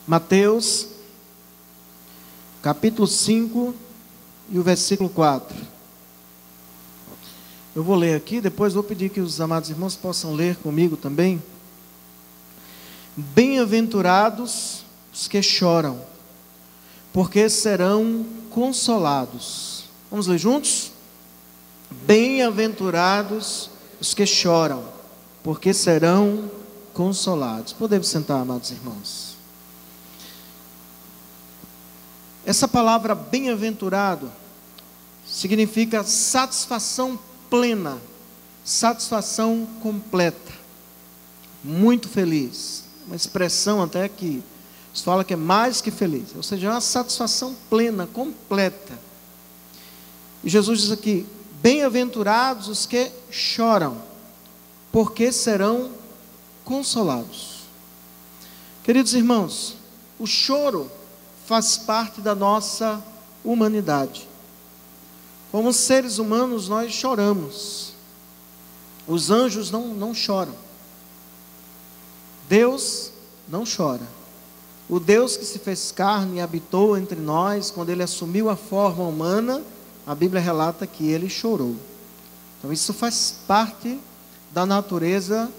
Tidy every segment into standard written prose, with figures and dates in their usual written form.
Mateus, capítulo 5 e o versículo 4. Eu vou ler aqui, depois vou pedir que os amados irmãos possam ler comigo também. Bem-aventurados os que choram, porque serão consolados. Vamos ler juntos? Bem-aventurados os que choram, porque serão consolados. Podemos sentar, amados irmãos. Essa palavra bem-aventurado significa satisfação plena, satisfação completa, muito feliz. Uma expressão até que se fala que é mais que feliz, ou seja, é uma satisfação plena, completa. E Jesus diz aqui: bem-aventurados os que choram, porque serão consolados. Queridos irmãos, o choro faz parte da nossa humanidade. Como seres humanos nós choramos. Os anjos não choram. Deus não chora. O Deus que se fez carne e habitou entre nós, quando Ele assumiu a forma humana, a Bíblia relata que Ele chorou. Então isso faz parte da natureza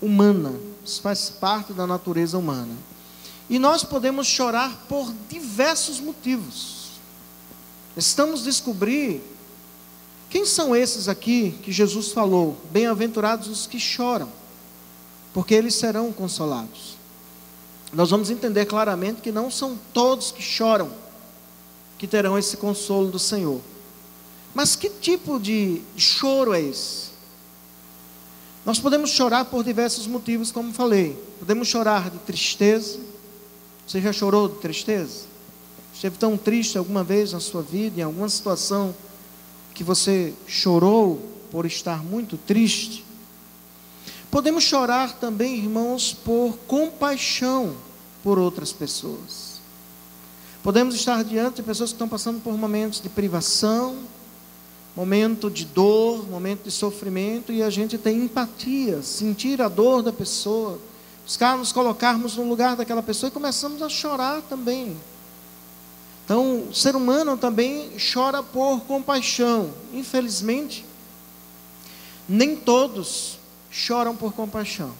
humana. Isso faz parte da natureza humana. E nós podemos chorar por diversos motivos. Estamos descobrir quem são esses aqui que Jesus falou: bem-aventurados os que choram, porque eles serão consolados. Nós vamos entender claramente que não são todos que choram que terão esse consolo do Senhor. Mas que tipo de choro é esse? Nós podemos chorar por diversos motivos, como falei. Podemos chorar de tristeza. Você já chorou de tristeza? Esteve tão triste alguma vez na sua vida, em alguma situação que você chorou por estar muito triste? Podemos chorar também, irmãos, por compaixão por outras pessoas. Podemos estar diante de pessoas que estão passando por momentos de privação, momento de dor, momento de sofrimento, e a gente tem empatia, sentir a dor da pessoa, buscar nos colocarmos no lugar daquela pessoa e começamos a chorar também. Então, o ser humano também chora por compaixão. Infelizmente, nem todos choram por compaixão.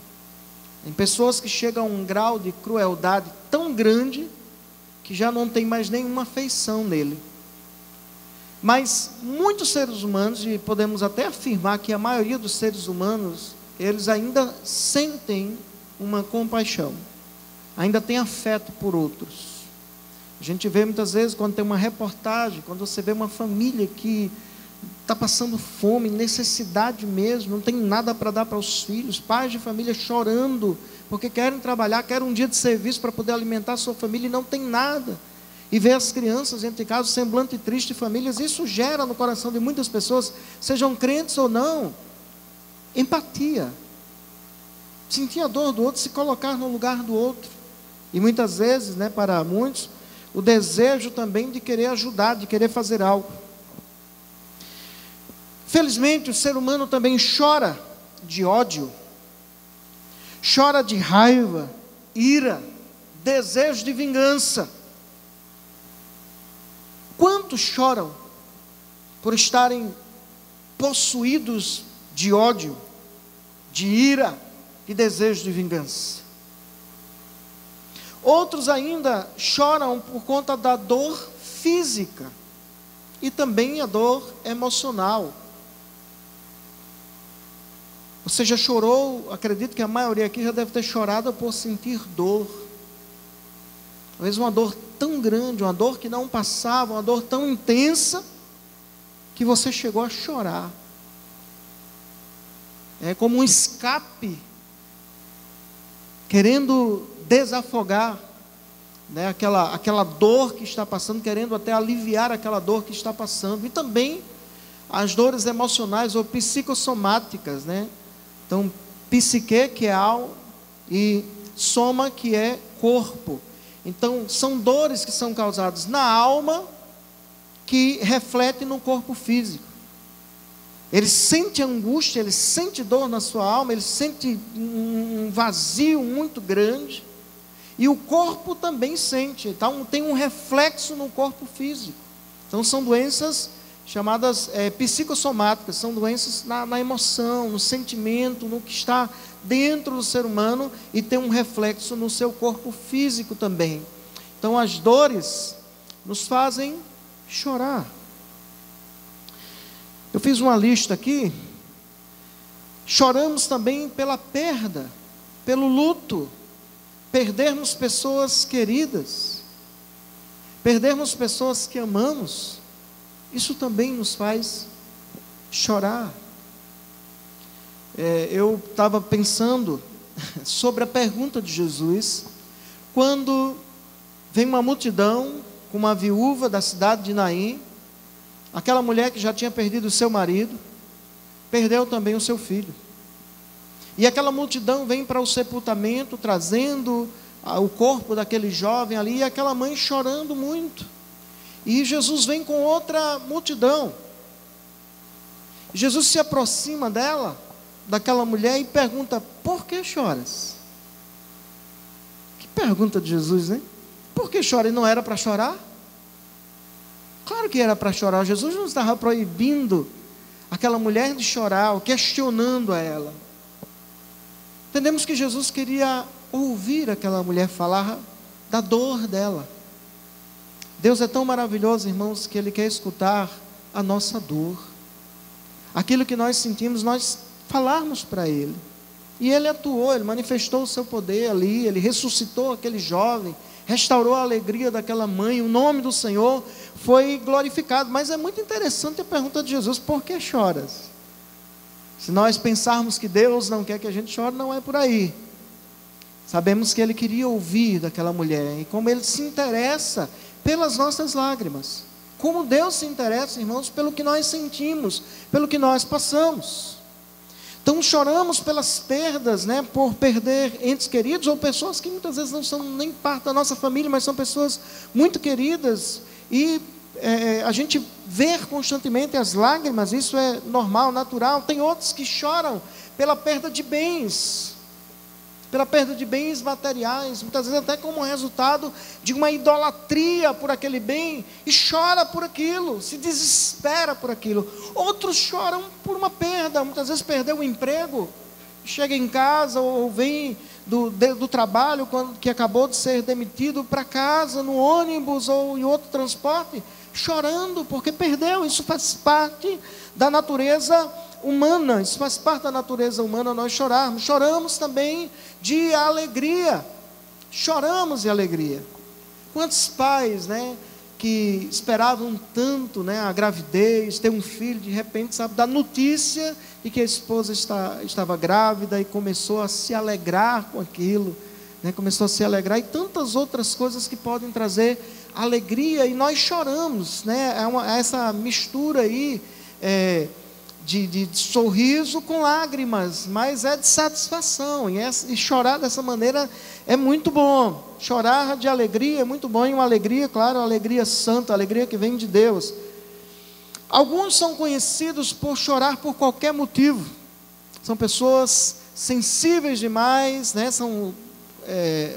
Tem pessoas que chegam a um grau de crueldade tão grande que já não tem mais nenhuma afeição nele. Mas muitos seres humanos, e podemos até afirmar que a maioria dos seres humanos, eles ainda sentem uma compaixão, ainda tem afeto por outros. A gente vê muitas vezes, quando tem uma reportagem, quando você vê uma família que está passando fome, necessidade mesmo, não tem nada para dar para os filhos, pais de família chorando, porque querem trabalhar, querem um dia de serviço para poder alimentar a sua família e não tem nada. E ver as crianças entre casa, semblante triste de famílias, isso gera no coração de muitas pessoas, sejam crentes ou não, empatia. Sentir a dor do outro, se colocar no lugar do outro. E muitas vezes, para muitos, o desejo também de querer ajudar, de querer fazer algo. Felizmente, o ser humano também chora de ódio, chora de raiva, ira, desejo de vingança. Quantos choram por estarem possuídos de ódio, de ira e desejo de vingança? Outros ainda choram por conta da dor física e também a dor emocional. Você já chorou? Acredito que a maioria aqui já deve ter chorado por sentir dor. Talvez uma dor tão grande, uma dor que não passava, uma dor tão intensa, que você chegou a chorar. É como um escape, querendo desafogar, aquela dor que está passando, querendo até aliviar aquela dor que está passando. E também as dores emocionais ou psicossomáticas, Então, psique, que é alma, e soma, que é corpo. Então, são dores que são causadas na alma, que refletem no corpo físico. Ele sente angústia, ele sente dor na sua alma, ele sente um vazio muito grande. E o corpo também sente, então tem um reflexo no corpo físico. Então são doenças chamadas psicossomáticas, são doenças na emoção, no sentimento, no que está dentro do ser humano e tem um reflexo no seu corpo físico também. Então as dores nos fazem chorar. Eu fiz uma lista aqui. Choramos também pela perda, pelo luto, perdermos pessoas queridas, perdermos pessoas que amamos, isso também nos faz chorar. Eu estava pensando sobre a pergunta de Jesus, quando vem uma multidão com uma viúva da cidade de Naim, aquela mulher que já tinha perdido o seu marido, perdeu também o seu filho. E aquela multidão vem para o sepultamento, trazendo o corpo daquele jovem ali, e aquela mãe chorando muito. E Jesus vem com outra multidão. Jesus se aproxima dela, daquela mulher, e pergunta: por que choras? Que pergunta de Jesus, né? Por que chora? E não era para chorar? Claro que era para chorar. Jesus não estava proibindo aquela mulher de chorar, ou questionando a ela. Entendemos que Jesus queria ouvir aquela mulher falar da dor dela. Deus é tão maravilhoso, irmãos, que Ele quer escutar a nossa dor. Aquilo que nós sentimos, nós falarmos para Ele. E Ele atuou, Ele manifestou o seu poder ali, Ele ressuscitou aquele jovem, restaurou a alegria daquela mãe, o nome do Senhor foi glorificado. Mas é muito interessante a pergunta de Jesus: por que choras? Se nós pensarmos que Deus não quer que a gente chore, não é por aí. Sabemos que Ele queria ouvir daquela mulher, e como Ele se interessa pelas nossas lágrimas, como Deus se interessa, irmãos, pelo que nós sentimos, pelo que nós passamos. Então choramos pelas perdas, né, por perder entes queridos, ou pessoas que muitas vezes não são nem parte da nossa família, mas são pessoas muito queridas, e a gente vê constantemente as lágrimas, isso é normal, natural. Tem outros que choram pela perda de bens, pela perda de bens materiais, muitas vezes até como resultado de uma idolatria por aquele bem, e chora por aquilo, se desespera por aquilo. Outros choram por uma perda, muitas vezes perdeu o emprego, chega em casa ou vem do trabalho, que acabou de ser demitido, para casa, no ônibus ou em outro transporte, chorando porque perdeu. Isso faz parte da natureza humana, isso faz parte da natureza humana, nós chorarmos. Choramos também de alegria, choramos de alegria. Quantos pais, né, que esperavam tanto, né, a gravidez, ter um filho, de repente, sabe, da notícia de que a esposa estava grávida, e começou a se alegrar com aquilo, né, começou a se alegrar, e tantas outras coisas que podem trazer alegria, e nós choramos, né, essa mistura aí, de sorriso com lágrimas, mas é de satisfação, e chorar dessa maneira é muito bom. Chorar de alegria é muito bom, e uma alegria, claro, uma alegria santa, a alegria que vem de Deus. Alguns são conhecidos por chorar por qualquer motivo, são pessoas sensíveis demais, né?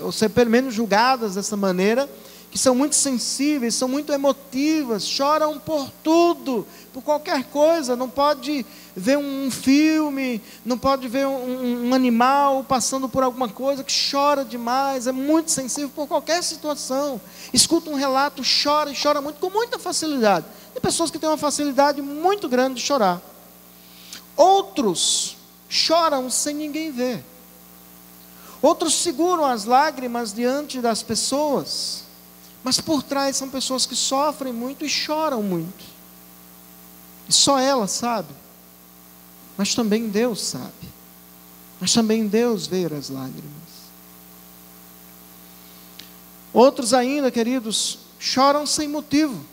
Ou ser pelo menos julgadas dessa maneira, que são muito sensíveis, são muito emotivas, choram por tudo, por qualquer coisa. Não pode ver um filme, não pode ver um animal passando por alguma coisa, que chora demais, é muito sensível por qualquer situação. Escuta um relato, chora, e chora muito, com muita facilidade. Tem pessoas que têm uma facilidade muito grande de chorar. Outros choram sem ninguém ver. Outros seguram as lágrimas diante das pessoas, mas por trás são pessoas que sofrem muito e choram muito. E só ela sabe. Mas também Deus sabe. Mas também Deus vê as lágrimas. Outros ainda, queridos, choram sem motivo.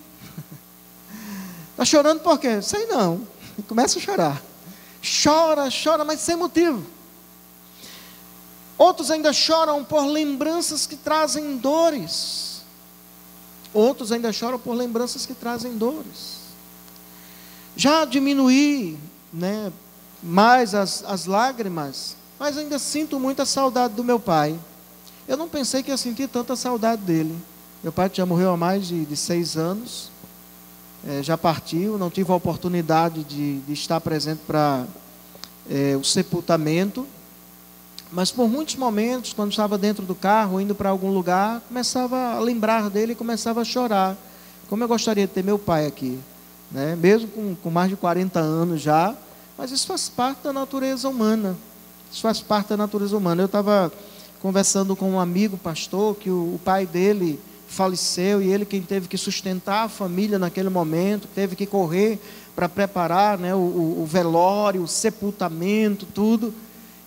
Está chorando por quê? Sei não. E começa a chorar. Chora, mas sem motivo. Outros ainda choram por lembranças que trazem dores. Outros ainda choram por lembranças que trazem dores. Já diminuí, né, mais as lágrimas, mas ainda sinto muita saudade do meu pai. Eu não pensei que ia sentir tanta saudade dele. Meu pai já morreu há mais de 6 anos, já partiu, não tive a oportunidade de estar presente para o sepultamento, mas por muitos momentos, quando estava dentro do carro, indo para algum lugar, começava a lembrar dele e começava a chorar. Como eu gostaria de ter meu pai aqui, né? Mesmo com mais de 40 anos já, mas isso faz parte da natureza humana. Isso faz parte da natureza humana. Eu estava conversando com um amigo pastor, que o pai dele faleceu, e ele quem teve que sustentar a família naquele momento, teve que correr para preparar, né, o velório, o sepultamento, tudo.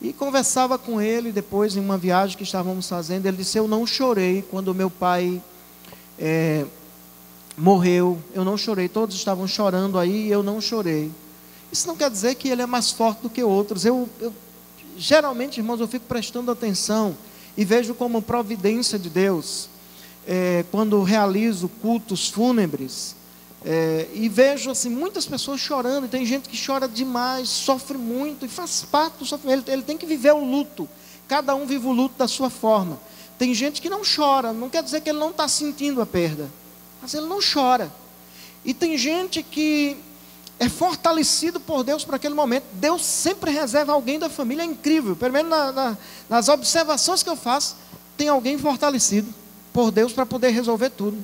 E conversava com ele depois, em uma viagem que estávamos fazendo, ele disse: eu não chorei quando meu pai morreu, eu não chorei, todos estavam chorando aí e eu não chorei. Isso não quer dizer que ele é mais forte do que outros. Geralmente, irmãos, eu fico prestando atenção e vejo como providência de Deus, quando realizo cultos fúnebres, e vejo assim, muitas pessoas chorando, e tem gente que chora demais, sofre muito, e faz parte do sofrimento, ele tem que viver o luto, cada um vive o luto da sua forma. Tem gente que não chora, não quer dizer que ele não está sentindo a perda, mas ele não chora. E tem gente que é fortalecido por Deus para aquele momento. Deus sempre reserva alguém da família, é incrível, pelo menos nas observações que eu faço, tem alguém fortalecido por Deus para poder resolver tudo.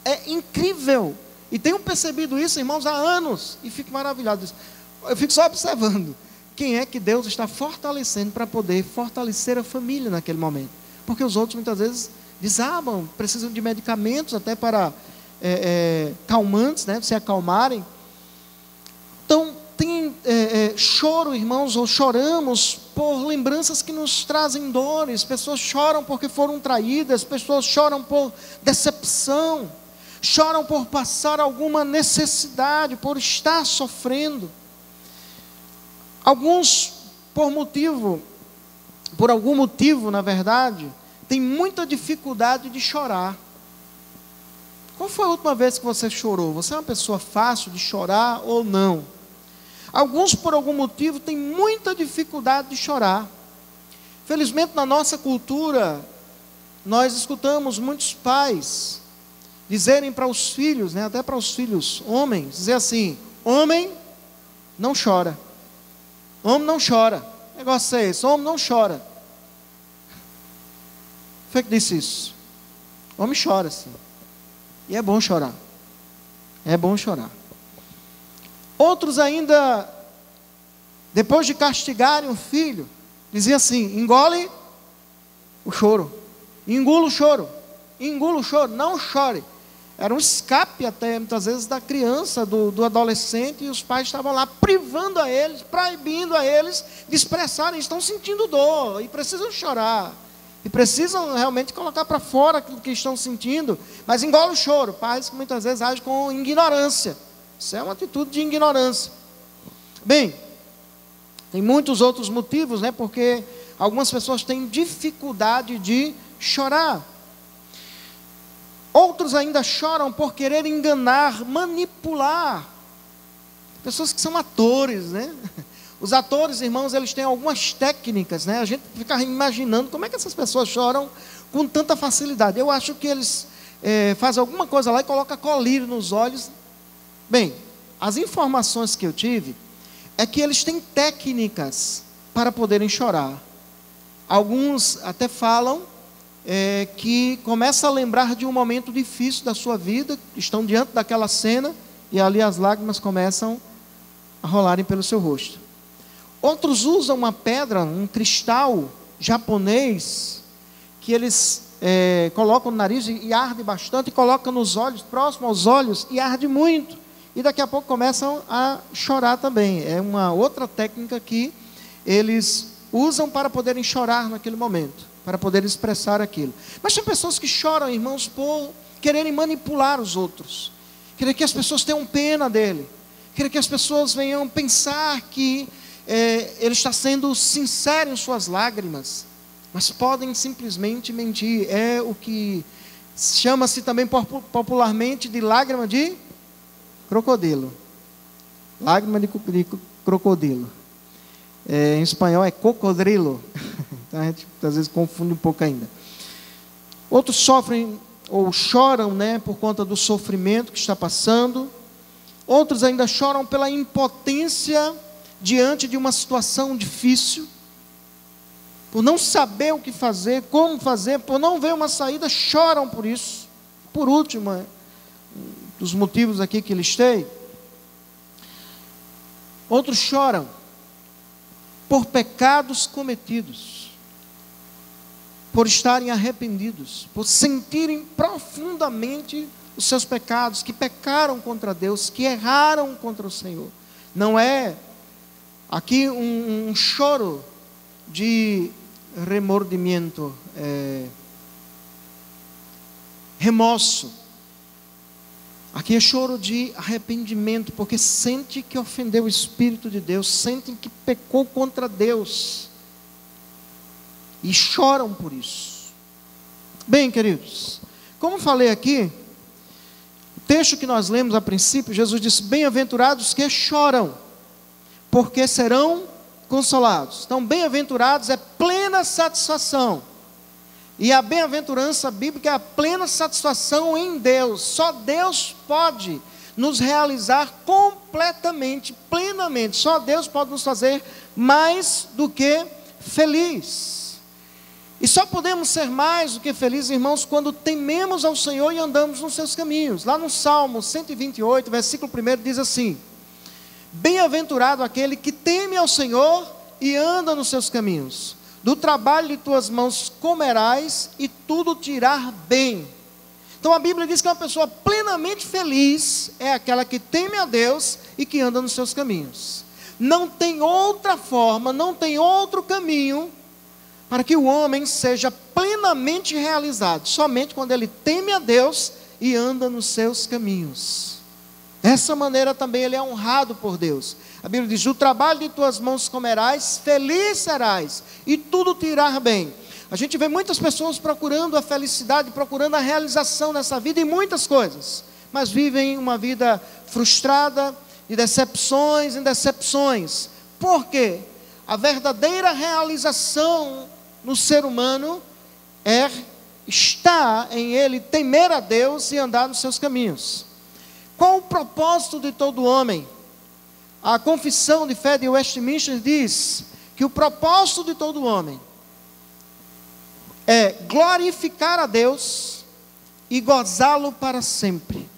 É incrível. E tenho percebido isso, irmãos, há anos, e fico maravilhado. Eu fico só observando quem é que Deus está fortalecendo para poder fortalecer a família naquele momento. Porque os outros muitas vezes desabam, precisam de medicamentos até para calmantes, né, se acalmarem. Então, tem choro, irmãos, ou choramos por lembranças que nos trazem dores. Pessoas choram porque foram traídas, pessoas choram por decepção, choram por passar alguma necessidade, por estar sofrendo. Alguns, por algum motivo, na verdade, têm muita dificuldade de chorar. Qual foi a última vez que você chorou? Você é uma pessoa fácil de chorar ou não? Alguns, por algum motivo, têm muita dificuldade de chorar. Felizmente, na nossa cultura, nós escutamos muitos pais dizerem para os filhos, né, até para os filhos homens, dizer assim: homem não chora. Homem não chora. O negócio é esse: homem não chora. Foi que disse isso? Homem chora, sim. E é bom chorar. É bom chorar. Outros ainda, depois de castigarem o filho, diziam assim: engole o choro, engula o choro, engula o choro, não chore. Era um escape até, muitas vezes, da criança, do adolescente, e os pais estavam lá privando a eles, proibindo a eles de expressarem, estão sentindo dor, e precisam chorar, e precisam realmente colocar para fora aquilo que estão sentindo, mas engole o choro. Pais que muitas vezes agem com ignorância. Isso é uma atitude de ignorância. Bem, tem muitos outros motivos, né? Porque algumas pessoas têm dificuldade de chorar. Outros ainda choram por querer enganar, manipular. Pessoas que são atores, né? Os atores, irmãos, eles têm algumas técnicas, né? A gente fica imaginando como é que essas pessoas choram com tanta facilidade. Eu acho que eles fazem alguma coisa lá e colocam colírio nos olhos. Bem, as informações que eu tive é que eles têm técnicas para poderem chorar. Alguns até falam que começam a lembrar de um momento difícil da sua vida, estão diante daquela cena e ali as lágrimas começam a rolarem pelo seu rosto. Outros usam uma pedra, um cristal japonês, que eles colocam no nariz e arde bastante, e colocam nos olhos, próximo aos olhos, e arde muito. E daqui a pouco começam a chorar também. É uma outra técnica que eles usam para poderem chorar naquele momento, para poderem expressar aquilo. Mas tem pessoas que choram, irmãos, por quererem manipular os outros, querer que as pessoas tenham pena dele, querer que as pessoas venham pensar que ele está sendo sincero em suas lágrimas, mas podem simplesmente mentir. É o que chama-se também popularmente de lágrima de crocodilo. Lágrima de crocodilo. Em espanhol é cocodrilo. Então a gente às vezes confunde um pouco ainda. Outros sofrem ou choram, por conta do sofrimento que está passando. Outros ainda choram pela impotência diante de uma situação difícil, por não saber o que fazer, como fazer, por não ver uma saída, choram por isso. Por último, dos motivos aqui que listei, outros choram por pecados cometidos, por estarem arrependidos, por sentirem profundamente os seus pecados, que pecaram contra Deus, que erraram contra o Senhor. Não é aqui um choro de remordimento, remorso. Aqui é choro de arrependimento, porque sente que ofendeu o Espírito de Deus, sentem que pecou contra Deus, e choram por isso. Bem, queridos, como falei aqui, o texto que nós lemos a princípio, Jesus disse: bem-aventurados que choram, porque serão consolados. Então, bem-aventurados é plena satisfação. E a bem-aventurança bíblica é a plena satisfação em Deus. Só Deus pode nos realizar completamente, plenamente. Só Deus pode nos fazer mais do que feliz. E só podemos ser mais do que felizes, irmãos, quando tememos ao Senhor e andamos nos seus caminhos. Lá no Salmo 128, versículo 1, diz assim: bem-aventurado aquele que teme ao Senhor e anda nos seus caminhos. Do trabalho de tuas mãos comerás e tudo te irá bem. Então a Bíblia diz que uma pessoa plenamente feliz é aquela que teme a Deus e que anda nos seus caminhos. Não tem outra forma, não tem outro caminho para que o homem seja plenamente realizado, somente quando ele teme a Deus e anda nos seus caminhos. Dessa maneira também ele é honrado por Deus. A Bíblia diz: o trabalho de tuas mãos comerás, feliz serás, e tudo te irá bem. A gente vê muitas pessoas procurando a felicidade, procurando a realização nessa vida em muitas coisas, mas vivem uma vida frustrada, de decepções em decepções. Por quê? A verdadeira realização no ser humano está em ele temer a Deus e andar nos seus caminhos. Qual o propósito de todo homem? A Confissão de Fé de Westminster diz que o propósito de todo homem é glorificar a Deus e gozá-lo para sempre.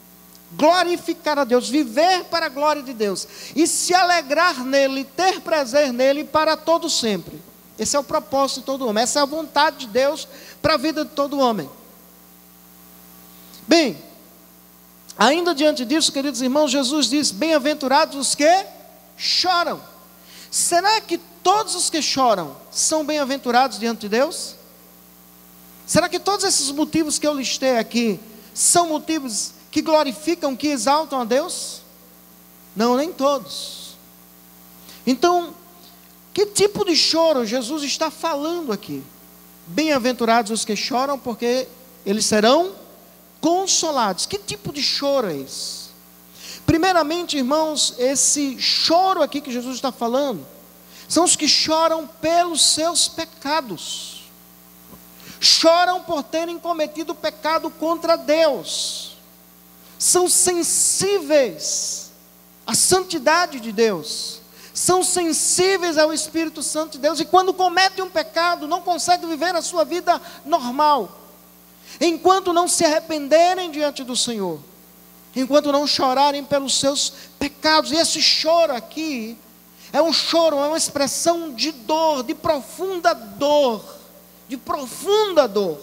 Glorificar a Deus, viver para a glória de Deus e se alegrar nele, ter prazer nele para todo sempre. Esse é o propósito de todo homem, essa é a vontade de Deus para a vida de todo homem. Bem, ainda diante disso, queridos irmãos, Jesus diz: bem-aventurados os que choram. Será que todos os que choram são bem-aventurados diante de Deus? Será que todos esses motivos que eu listei aqui são motivos que glorificam, que exaltam a Deus? Não, nem todos. Então, que tipo de choro Jesus está falando aqui? Bem-aventurados os que choram, porque eles serão consolados. Que tipo de choro é esse? Primeiramente, irmãos, esse choro aqui que Jesus está falando, são os que choram pelos seus pecados. Choram por terem cometido pecado contra Deus. São sensíveis à santidade de Deus. São sensíveis ao Espírito Santo de Deus. E quando cometem um pecado, não conseguem viver a sua vida normal. Enquanto não se arrependerem diante do Senhor. Enquanto não chorarem pelos seus pecados. E esse choro aqui é um choro, é uma expressão de dor, de profunda dor. De profunda dor.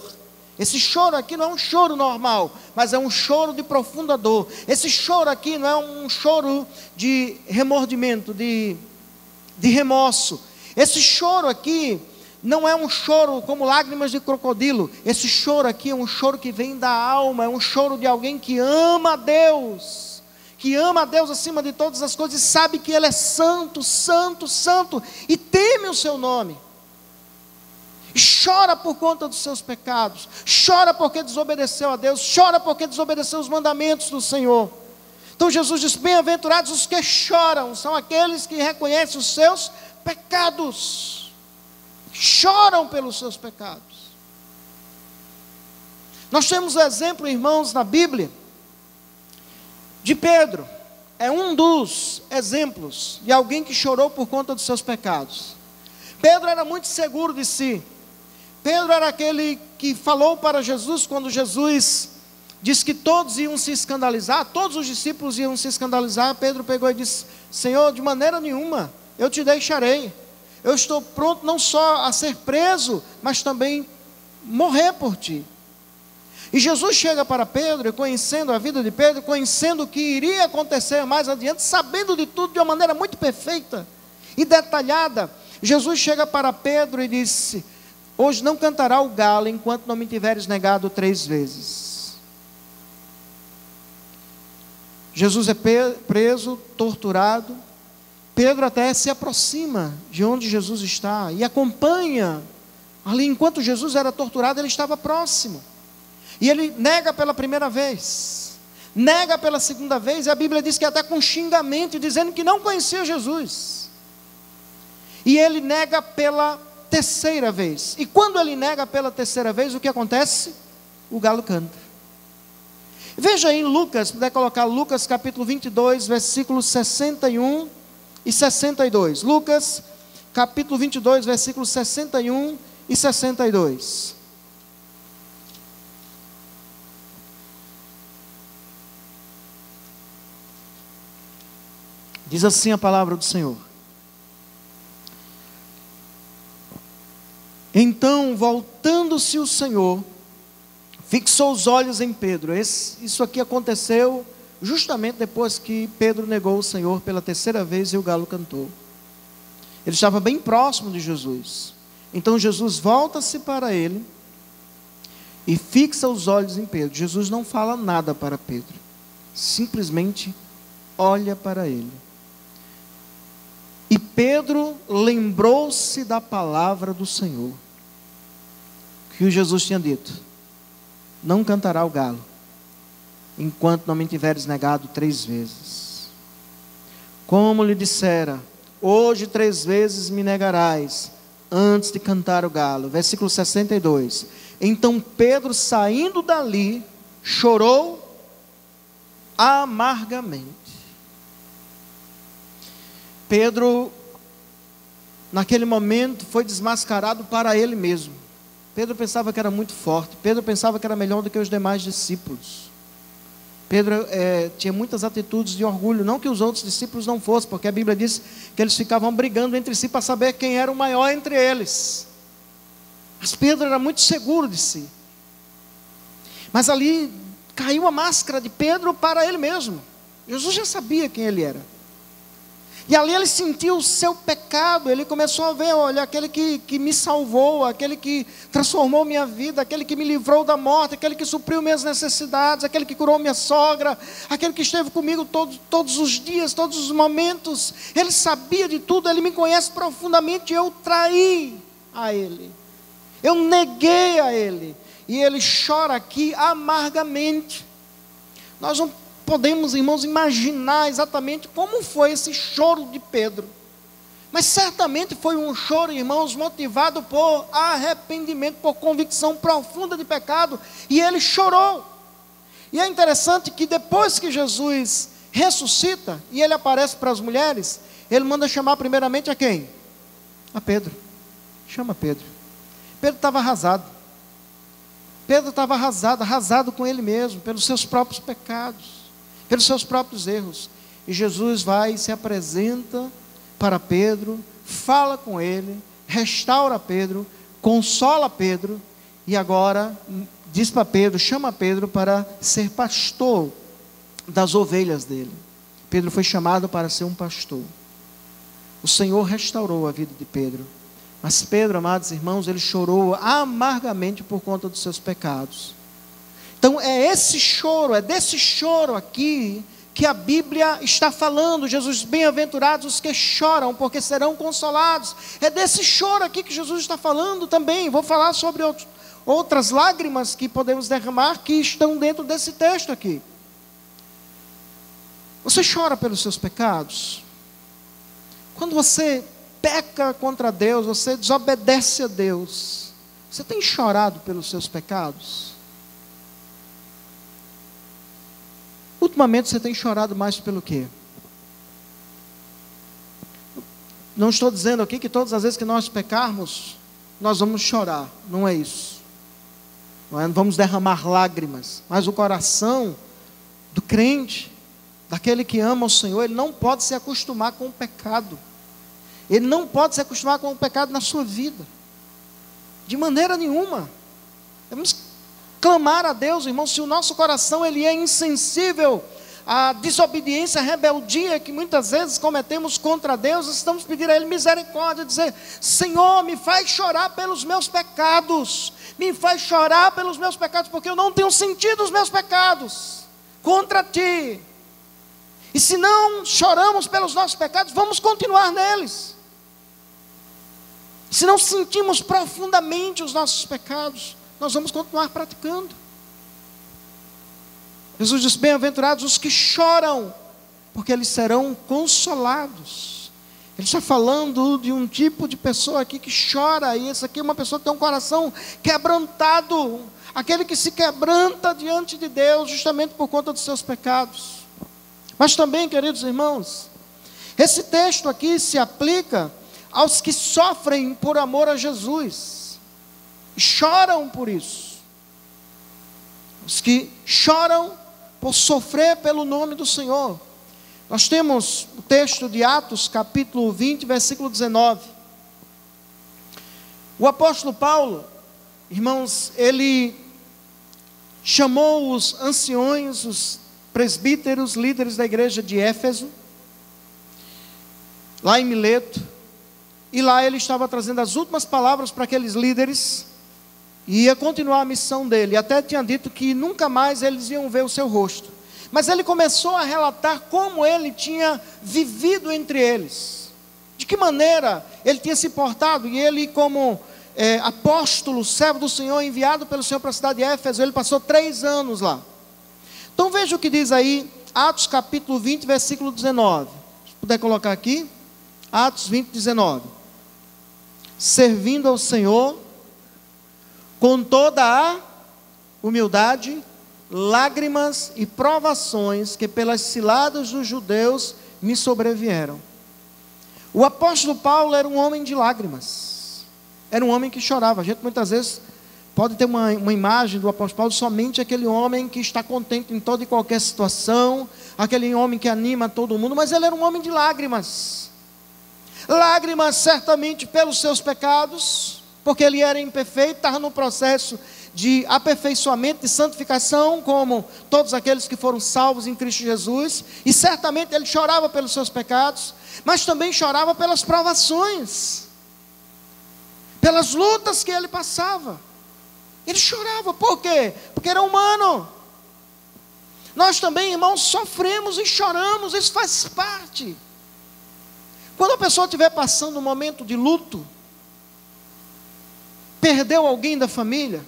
Esse choro aqui não é um choro normal, mas é um choro de profunda dor. Esse choro aqui não é um choro de remordimento, de remorso. Esse choro aqui não é um choro como lágrimas de crocodilo. Esse choro aqui é um choro que vem da alma, é um choro de alguém que ama a Deus. Que ama a Deus acima de todas as coisas e sabe que Ele é santo, santo, santo, e teme o seu nome. Chora por conta dos seus pecados, chora porque desobedeceu a Deus, chora porque desobedeceu os mandamentos do Senhor. Então Jesus diz: bem-aventurados os que choram, são aqueles que reconhecem os seus pecados, choram pelos seus pecados. Nós temos o exemplo, irmãos, na Bíblia, de Pedro. É um dos exemplos de alguém que chorou por conta dos seus pecados. Pedro era muito seguro de si. Pedro era aquele que falou para Jesus, quando Jesus disse que todos iam se escandalizar, todos os discípulos iam se escandalizar. Pedro pegou e disse: Senhor, de maneira nenhuma eu te deixarei. Eu estou pronto não só a ser preso, mas também morrer por ti. E Jesus chega para Pedro, conhecendo a vida de Pedro, conhecendo o que iria acontecer mais adiante, sabendo de tudo de uma maneira muito perfeita e detalhada. Jesus chega para Pedro e disse: hoje não cantará o galo enquanto não me tiveres negado 3 vezes. Jesus é preso, torturado. Pedro até se aproxima de onde Jesus está e acompanha. Ali, enquanto Jesus era torturado, ele estava próximo. E ele nega pela primeira vez, nega pela segunda vez, e a Bíblia diz que até com xingamento, dizendo que não conhecia Jesus. E ele nega pela terceira vez. E quando ele nega pela terceira vez, o que acontece? O galo canta. Veja aí em Lucas, se puder colocar Lucas capítulo 22, versículos 61 e 62. Lucas capítulo 22, versículos 61 e 62. Diz assim a palavra do Senhor: então, voltando-se o Senhor, fixou os olhos em Pedro. Isso aqui aconteceu justamente depois que Pedro negou o Senhor pela terceira vez e o galo cantou. Ele estava bem próximo de Jesus. Então Jesus volta-se para ele e fixa os olhos em Pedro. Jesus não fala nada para Pedro, simplesmente olha para ele. E Pedro lembrou-se da palavra do Senhor, que o Jesus tinha dito: não cantará o galo enquanto não me tiveres negado 3 vezes. Como lhe dissera: hoje 3 vezes me negarás, antes de cantar o galo. Versículo 62. Então Pedro, saindo dali, chorou amargamente. Pedro, naquele momento, foi desmascarado para ele mesmo. Pedro pensava que era muito forte. Pedro pensava que era melhor do que os demais discípulos. Pedro tinha muitas atitudes de orgulho. Não que os outros discípulos não fossem, porque a Bíblia diz que eles ficavam brigando entre si para saber quem era o maior entre eles. Mas Pedro era muito seguro de si. Mas ali caiu a máscara de Pedro para ele mesmo. Jesus já sabia quem ele era. E ali ele sentiu o seu pecado. Ele começou a ver: olha, aquele que me salvou, aquele que transformou minha vida, aquele que me livrou da morte, aquele que supriu minhas necessidades, aquele que curou minha sogra, aquele que esteve comigo todos os dias, todos os momentos. Ele sabia de tudo, ele me conhece profundamente. Eu traí a ele, eu neguei a ele. E ele chora aqui amargamente. Nós não podemos, irmãos, imaginar exatamente como foi esse choro de Pedro. Mas certamente foi um choro, irmãos, motivado por arrependimento, por convicção profunda de pecado. E ele chorou. E é interessante que depois que Jesus ressuscita e ele aparece para as mulheres, ele manda chamar primeiramente a quem? A Pedro. Chama Pedro. Pedro estava arrasado. Pedro estava arrasado com ele mesmo, pelos seus próprios pecados, pelos seus próprios erros. E Jesus vai e se apresenta para Pedro, fala com ele, restaura Pedro, consola Pedro, e agora diz para Pedro, chama Pedro para ser pastor das ovelhas dele. Pedro foi chamado para ser um pastor. O Senhor restaurou a vida de Pedro. Mas Pedro, amados irmãos, ele chorou amargamente por conta dos seus pecados. Então é desse choro aqui que a Bíblia está falando. Jesus, bem-aventurados os que choram, porque serão consolados. É desse choro aqui que Jesus está falando também. Vou falar sobre outras lágrimas que podemos derramar, que estão dentro desse texto aqui. Você chora pelos seus pecados? Quando você peca contra Deus, você desobedece a Deus, você tem chorado pelos seus pecados? Ultimamente você tem chorado mais pelo quê? Não estou dizendo aqui que todas as vezes que nós pecarmos, nós vamos chorar. Não é isso. Não vamos derramar lágrimas. Mas o coração do crente, daquele que ama o Senhor, ele não pode se acostumar com o pecado. Ele não pode se acostumar com o pecado na sua vida. De maneira nenhuma. Vamos clamar a Deus, irmão, se o nosso coração ele é insensível à desobediência, à rebeldia que muitas vezes cometemos contra Deus, estamos pedindo a Ele misericórdia, dizer: Senhor, me faz chorar pelos meus pecados, me faz chorar pelos meus pecados, porque eu não tenho sentido os meus pecados contra Ti. E se não choramos pelos nossos pecados, vamos continuar neles. Se não sentimos profundamente os nossos pecados, nós vamos continuar praticando. Jesus disse: bem-aventurados os que choram, porque eles serão consolados. Ele está falando de um tipo de pessoa aqui que chora, e essa aqui é uma pessoa que tem um coração quebrantado, aquele que se quebranta diante de Deus, justamente por conta dos seus pecados. Mas também, queridos irmãos, esse texto aqui se aplica aos que sofrem por amor a Jesus, e choram por isso. Os que choram por sofrer pelo nome do Senhor. Nós temos o texto de Atos, capítulo 20, versículo 19. O apóstolo Paulo, irmãos, ele chamou os anciões, os presbíteros, líderes da igreja de Éfeso, lá em Mileto, e lá ele estava trazendo as últimas palavras para aqueles líderes, e ia continuar a missão dele. Até tinha dito que nunca mais eles iam ver o seu rosto. Mas ele começou a relatar como ele tinha vivido entre eles, de que maneira ele tinha se portado. E ele, como apóstolo, servo do Senhor, enviado pelo Senhor para a cidade de Éfeso, ele passou 3 anos lá. Então veja o que diz aí, Atos capítulo 20, versículo 19. Se puder colocar aqui, Atos 20, 19. Servindo ao Senhor com toda a humildade, lágrimas e provações que pelas ciladas dos judeus me sobrevieram. O apóstolo Paulo era um homem de lágrimas, era um homem que chorava. A gente muitas vezes pode ter uma imagem do apóstolo Paulo somente aquele homem que está contente em toda e qualquer situação, aquele homem que anima todo mundo, mas ele era um homem de lágrimas. Lágrimas certamente pelos seus pecados, porque ele era imperfeito, estava no processo de aperfeiçoamento, de santificação, como todos aqueles que foram salvos em Cristo Jesus, e certamente ele chorava pelos seus pecados, mas também chorava pelas provações, pelas lutas que ele passava. Ele chorava, por quê? Porque era humano. Nós também, irmãos, sofremos e choramos, isso faz parte. Quando a pessoa estiver passando um momento de luto, perdeu alguém da família,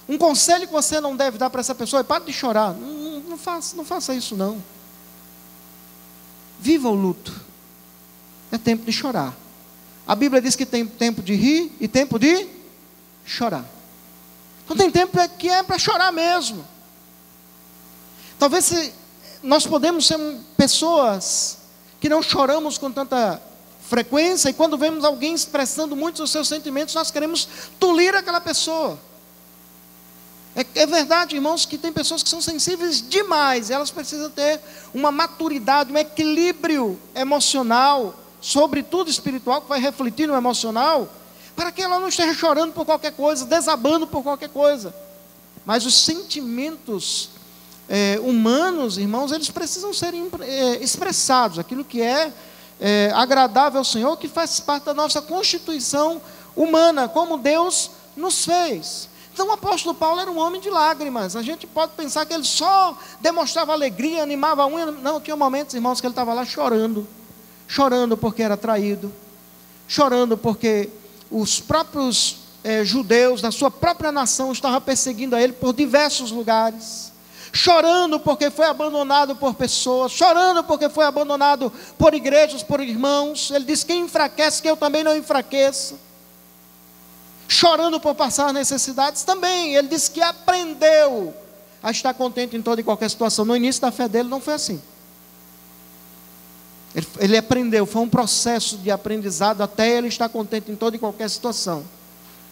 um conselho que você não deve dar para essa pessoa é: pare de chorar. Não faça isso não. Viva o luto. É tempo de chorar. A Bíblia diz que tem tempo de rir e tempo de chorar. Então tem tempo que é para chorar mesmo. Talvez nós podemos ser pessoas que não choramos com tanta frequência, e quando vemos alguém expressando muitos dos seus sentimentos, nós queremos tolir aquela pessoa. É verdade, irmãos, que tem pessoas que são sensíveis demais, elas precisam ter uma maturidade, um equilíbrio emocional, sobretudo espiritual, que vai refletir no emocional, para que ela não esteja chorando por qualquer coisa, desabando por qualquer coisa. Mas os sentimentos humanos, irmãos, eles precisam ser expressados, aquilo que é agradável ao Senhor, que faz parte da nossa constituição humana, como Deus nos fez. Então o apóstolo Paulo era um homem de lágrimas. A gente pode pensar que ele só demonstrava alegria, animava a unha. Não, tinha momentos, irmãos, que ele estava lá chorando. Chorando porque era traído. Chorando porque os próprios judeus da sua própria nação estavam perseguindo a ele por diversos lugares. Chorando porque foi abandonado por pessoas. Chorando porque foi abandonado por igrejas, por irmãos. Ele diz: quem enfraquece, que eu também não enfraqueça. Chorando por passar necessidades também. Ele diz que aprendeu a estar contente em toda e qualquer situação. No início da fé dele não foi assim. Ele aprendeu, foi um processo de aprendizado até ele estar contente em toda e qualquer situação.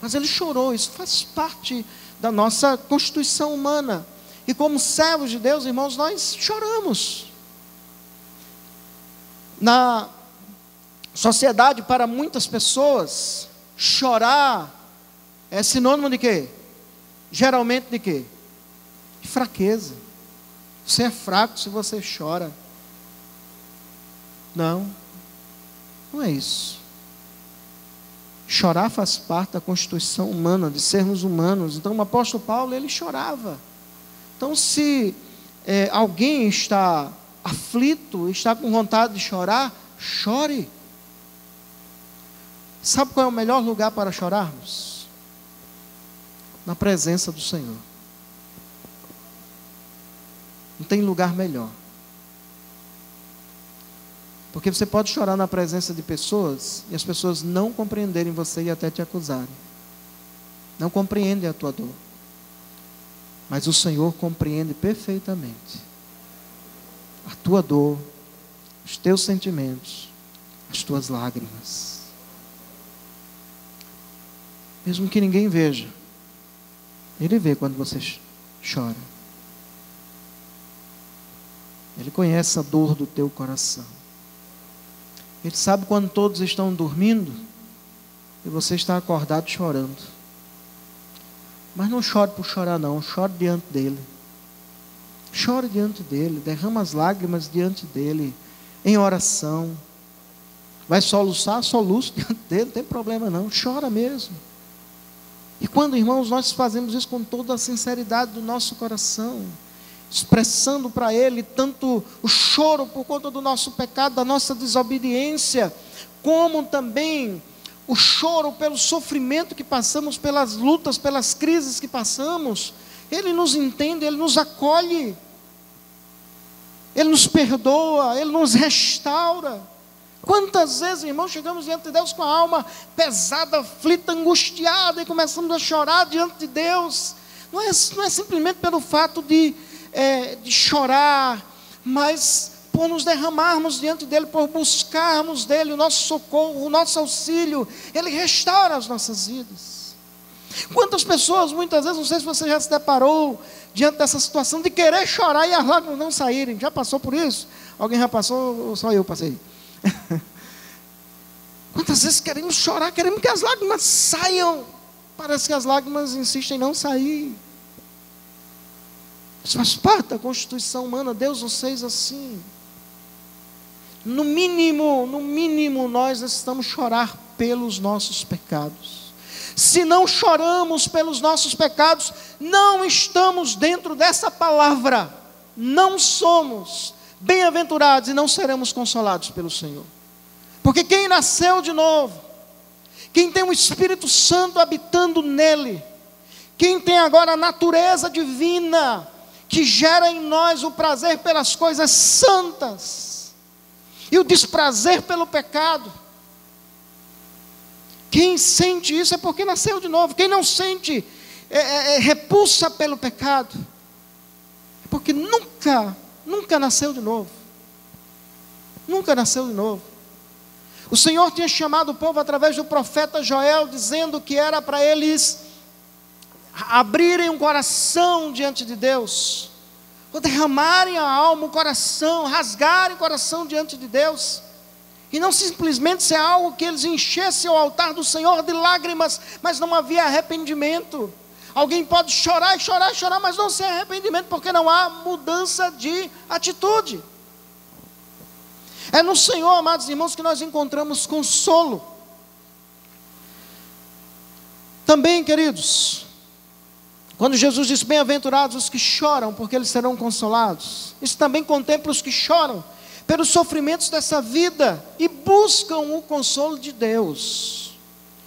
Mas ele chorou, isso faz parte da nossa constituição humana. E como servos de Deus, irmãos, nós choramos. Na sociedade, para muitas pessoas, chorar é sinônimo de quê? Geralmente de quê? De fraqueza. Você é fraco se você chora. Não, não é isso. Chorar faz parte da constituição humana, de sermos humanos. Então o apóstolo Paulo, ele chorava. Então se alguém está aflito, está com vontade de chorar, chore. Sabe qual é o melhor lugar para chorarmos? Na presença do Senhor. Não tem lugar melhor. Porque você pode chorar na presença de pessoas e as pessoas não compreenderem você e até te acusarem. Não compreendem a tua dor. Mas o Senhor compreende perfeitamente a tua dor, os teus sentimentos, as tuas lágrimas. Mesmo que ninguém veja, Ele vê quando você chora. Ele conhece a dor do teu coração. Ele sabe quando todos estão dormindo e você está acordado chorando. Mas não chore por chorar não, chore diante dele. Chore diante dele, derrama as lágrimas diante dele, em oração. Vai soluçar, soluço diante dele, não tem problema não, chora mesmo. E quando, irmãos, nós fazemos isso com toda a sinceridade do nosso coração, expressando para Ele tanto o choro por conta do nosso pecado, da nossa desobediência, como também o choro pelo sofrimento que passamos, pelas lutas, pelas crises que passamos. Ele nos entende, Ele nos acolhe, Ele nos perdoa, Ele nos restaura. Quantas vezes, irmãos, chegamos diante de Deus com a alma pesada, aflita, angustiada, e começamos a chorar diante de Deus. Não é simplesmente pelo fato de chorar, mas por nos derramarmos diante dEle, por buscarmos dEle o nosso socorro, o nosso auxílio. Ele restaura as nossas vidas. Quantas pessoas, muitas vezes, não sei se você já se deparou diante dessa situação de querer chorar e as lágrimas não saírem. Já passou por isso? Alguém já passou ou só eu passei? Quantas vezes queremos chorar, queremos que as lágrimas saiam, parece que as lágrimas insistem em não sair. Isso faz parte da constituição humana. Deus nos fez assim. No mínimo nós necessitamos chorar pelos nossos pecados. Se não choramos pelos nossos pecados, não estamos dentro dessa palavra. Não somos bem-aventurados e não seremos consolados pelo Senhor. Porque quem nasceu de novo, quem tem o Espírito Santo habitando nele, quem tem agora a natureza divina, que gera em nós o prazer pelas coisas santas e o desprazer pelo pecado. Quem sente isso é porque nasceu de novo. Quem não sente repulsa pelo pecado, é porque nunca nasceu de novo. Nunca nasceu de novo. O Senhor tinha chamado o povo através do profeta Joel, dizendo que era para eles abrirem um coração diante de Deus, ou derramarem a alma, o coração, rasgarem o coração diante de Deus, e não simplesmente ser algo que eles enchessem o altar do Senhor de lágrimas, mas não havia arrependimento. Alguém pode chorar e chorar e chorar, mas não ser arrependimento, porque não há mudança de atitude. É no Senhor, amados irmãos, que nós encontramos consolo. Também, queridos, quando Jesus diz, bem-aventurados os que choram, porque eles serão consolados, isso também contempla os que choram pelos sofrimentos dessa vida e buscam o consolo de Deus.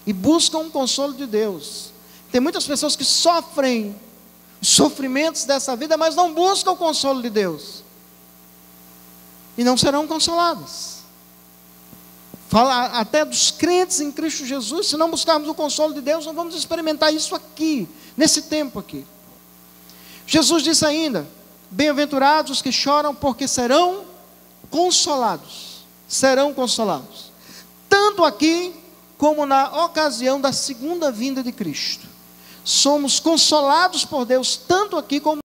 E buscam o consolo de Deus. Tem muitas pessoas que sofrem os sofrimentos dessa vida, mas não buscam o consolo de Deus. E não serão consoladas. Fala até dos crentes em Cristo Jesus. Se não buscarmos o consolo de Deus, não vamos experimentar isso aqui, nesse tempo aqui. Jesus disse ainda: bem-aventurados os que choram, porque serão consolados. Serão consolados. Tanto aqui, como na ocasião da segunda vinda de Cristo. Somos consolados por Deus, tanto aqui como